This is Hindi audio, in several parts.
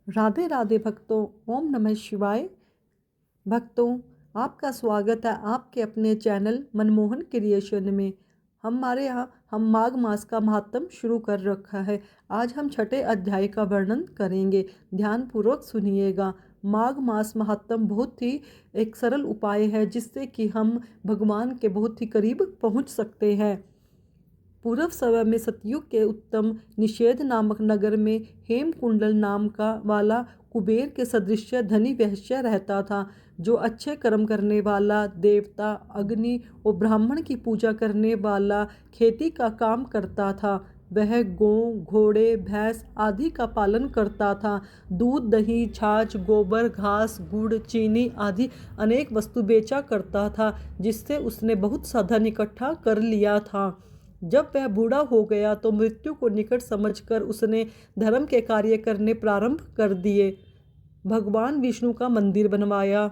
राधे राधे भक्तों। ओम नमः शिवाय। भक्तों, आपका स्वागत है आपके अपने चैनल मनमोहन क्रिएशन में। हमारे यहाँ हम माघ मास का महात्म शुरू कर रखा है। आज हम छठे अध्याय का वर्णन करेंगे। ध्यानपूर्वक सुनिएगा। माघ मास महात्म बहुत ही एक सरल उपाय है जिससे कि हम भगवान के बहुत ही करीब पहुँच सकते हैं। पूर्व समय में सतयुग के उत्तम निषेध नामक नगर में हेमकुंडल नाम का वाला कुबेर के सदृश धनी वैश्य रहता था, जो अच्छे कर्म करने वाला, देवता, अग्नि और ब्राह्मण की पूजा करने वाला, खेती का काम करता था। वह गौ, घोड़े, भैंस आदि का पालन करता था। दूध, दही, छाछ, गोबर, घास, गुड़, चीनी आदि अनेक वस्तु बेचा करता था, जिससे उसने बहुत सा धन इकट्ठा कर लिया था। जब वह बूढ़ा हो गया तो मृत्यु को निकट समझकर उसने धर्म के कार्य करने प्रारंभ कर दिए। भगवान विष्णु का मंदिर बनवाया।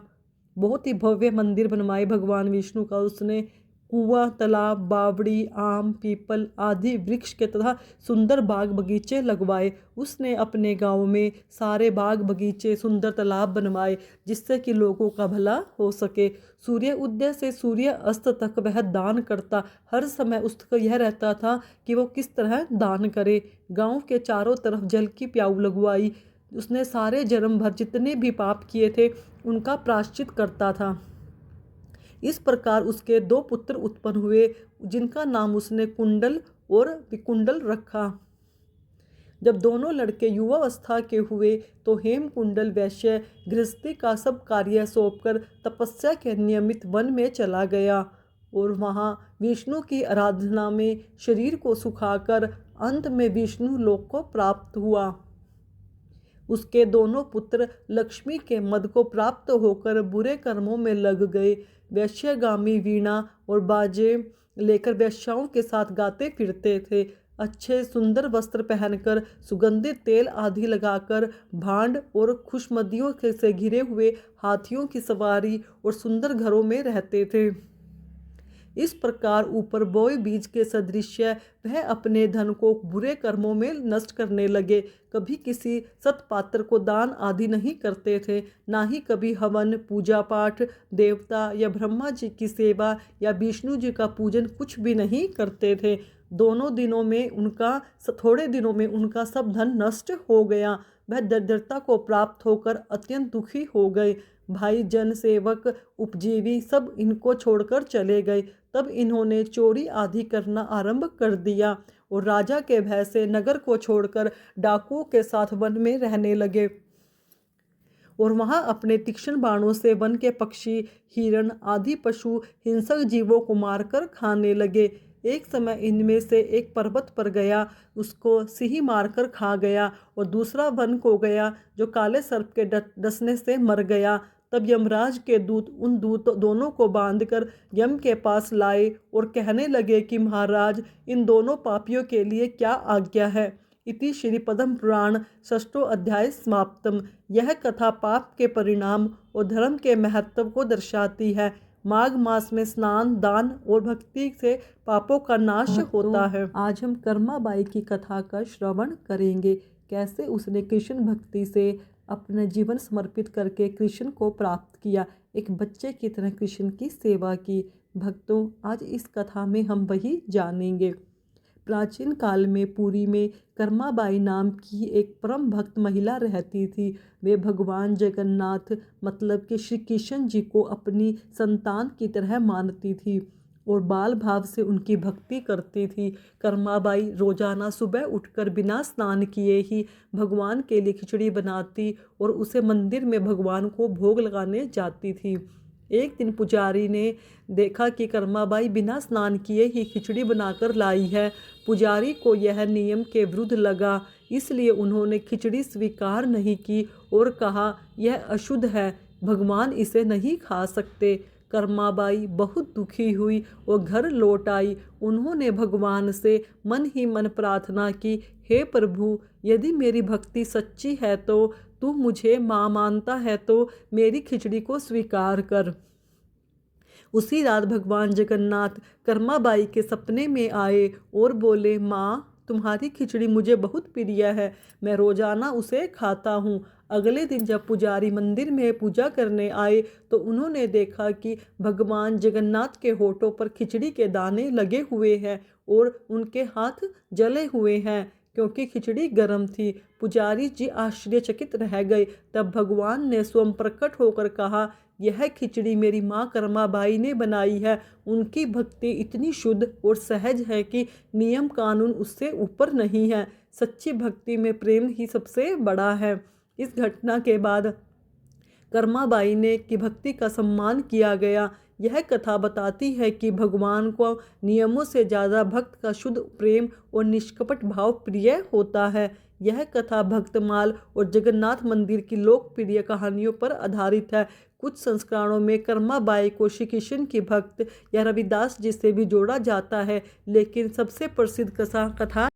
बहुत ही भव्य मंदिर बनवाए भगवान विष्णु का उसने। कुआं, तालाब, बावड़ी, आम, पीपल आदि वृक्ष के तथा सुंदर बाग बगीचे लगवाए। उसने अपने गांव में सारे बाग बगीचे, सुंदर तालाब बनवाए, जिससे कि लोगों का भला हो सके। सूर्य उदय से सूर्य अस्त तक वह दान करता। हर समय उसका यह रहता था कि वो किस तरह दान करे। गांव के चारों तरफ जल की प्याऊ लगवाई। उसने सारे जन्म भर जितने भी पाप किए थे उनका प्रायश्चित करता था। इस प्रकार उसके दो पुत्र उत्पन्न हुए, जिनका नाम उसने कुंडल और विकुंडल रखा। जब दोनों लड़के युवावस्था के हुए तो हेमकुंडल वैश्य गृहस्थी का सब कार्य सौंपकर तपस्या के नियमित वन में चला गया और वहाँ विष्णु की आराधना में शरीर को सुखाकर अंत में विष्णु लोक को प्राप्त हुआ। उसके दोनों पुत्र लक्ष्मी के मद को प्राप्त होकर बुरे कर्मों में लग गए। वैश्यगामी वीणा और बाजे लेकर वैश्याओं के साथ गाते फिरते थे। अच्छे सुंदर वस्त्र पहनकर, सुगंधित तेल आदि लगाकर, भांड और खुशमदियों से घिरे हुए हाथियों की सवारी और सुंदर घरों में रहते थे। इस प्रकार ऊपर बोए बीज के सदृश वह अपने धन को बुरे कर्मों में नष्ट करने लगे। कभी किसी सत्पात्र को दान आदि नहीं करते थे, ना ही कभी हवन, पूजा पाठ, देवता या ब्रह्मा जी की सेवा या विष्णु जी का पूजन कुछ भी नहीं करते थे। थोड़े दिनों में उनका सब धन नष्ट हो गया। वह दरिद्रता को प्राप्त होकर अत्यंत दुखी हो गए। भाई, जन, सेवक, उपजीवी सब इनको छोड़कर चले गए। तब इन्होंने चोरी आदि करना आरंभ कर दिया और राजा के भय से नगर को छोड़कर डाकुओं के साथ वन में रहने लगे और वहां अपने तीक्ष्ण बाणों से वन के पक्षी, हिरण आदि पशु, हिंसक जीवों को मारकर खाने लगे। एक समय इनमें से एक पर्वत पर गया, उसको सिंह मारकर खा गया और दूसरा वन को गया, जो काले सर्प के डसने से मर गया। तब यमराज के दूत उन दोनों को बांधकर यम के पास लाए और कहने लगे कि महाराज, इन दोनों पापियों के लिए क्या आज्ञा है। इति श्री पद्म पुराण षष्ठो अध्याय समाप्तम। यह कथा पाप के परिणाम और धर्म के महत्व को दर्शाती है। माघ मास में स्नान, दान और भक्ति से पापों का नाश होता है। आज हम कर्माबाई की कथा का श्रवण करेंगे। कैसे उसने कृष्ण भक्ति से अपना जीवन समर्पित करके कृष्ण को प्राप्त किया, एक बच्चे की तरह कृष्ण की सेवा की। भक्तों, आज इस कथा में हम वही जानेंगे। प्राचीन काल में पुरी में कर्माबाई नाम की एक परम भक्त महिला रहती थी। वे भगवान जगन्नाथ मतलब कि श्री कृष्ण जी को अपनी संतान की तरह मानती थी और बाल भाव से उनकी भक्ति करती थी। कर्माबाई रोजाना सुबह उठकर बिना स्नान किए ही भगवान के लिए खिचड़ी बनाती और उसे मंदिर में भगवान को भोग लगाने जाती थी। एक दिन पुजारी ने देखा कि कर्माबाई बिना स्नान किए ही खिचड़ी बनाकर लाई है। पुजारी को यह नियम के विरुद्ध लगा, इसलिए उन्होंने खिचड़ी स्वीकार नहीं की और कहा, यह अशुद्ध है, भगवान इसे नहीं खा सकते। कर्माबाई बहुत दुखी हुई और घर लौट आई। उन्होंने भगवान से मन ही मन प्रार्थना की, हे प्रभु, यदि मेरी भक्ति सच्ची है तो तू मुझे माँ मानता है तो मेरी खिचड़ी को स्वीकार कर। उसी रात भगवान जगन्नाथ कर्माबाई के सपने में आए और बोले, माँ, तुम्हारी खिचड़ी मुझे बहुत प्रिय है, मैं रोजाना उसे खाता हूँ। अगले दिन जब पुजारी मंदिर में पूजा करने आए तो उन्होंने देखा कि भगवान जगन्नाथ के होठों पर खिचड़ी के दाने लगे हुए हैं और उनके हाथ जले हुए हैं क्योंकि खिचड़ी गर्म थी। पुजारी जी आश्चर्यचकित रह गए। तब भगवान ने स्वयं प्रकट होकर कहा, यह खिचड़ी मेरी माँ कर्माबाई ने बनाई है। उनकी भक्ति इतनी शुद्ध और सहज है कि नियम कानून उससे ऊपर नहीं है। सच्ची भक्ति में प्रेम ही सबसे बड़ा है। इस घटना के बाद कर्माबाई ने की भक्ति का सम्मान किया गया। यह कथा बताती है कि भगवान को नियमों से ज़्यादा भक्त का शुद्ध प्रेम और निष्कपट भाव प्रिय होता है। यह कथा भक्तमाल और जगन्नाथ मंदिर की लोकप्रिय कहानियों पर आधारित है। कुछ संस्करणों में कर्माबाई को श्री कृष्ण की भक्त या रविदास जी से भी जोड़ा जाता है, लेकिन सबसे प्रसिद्ध कथा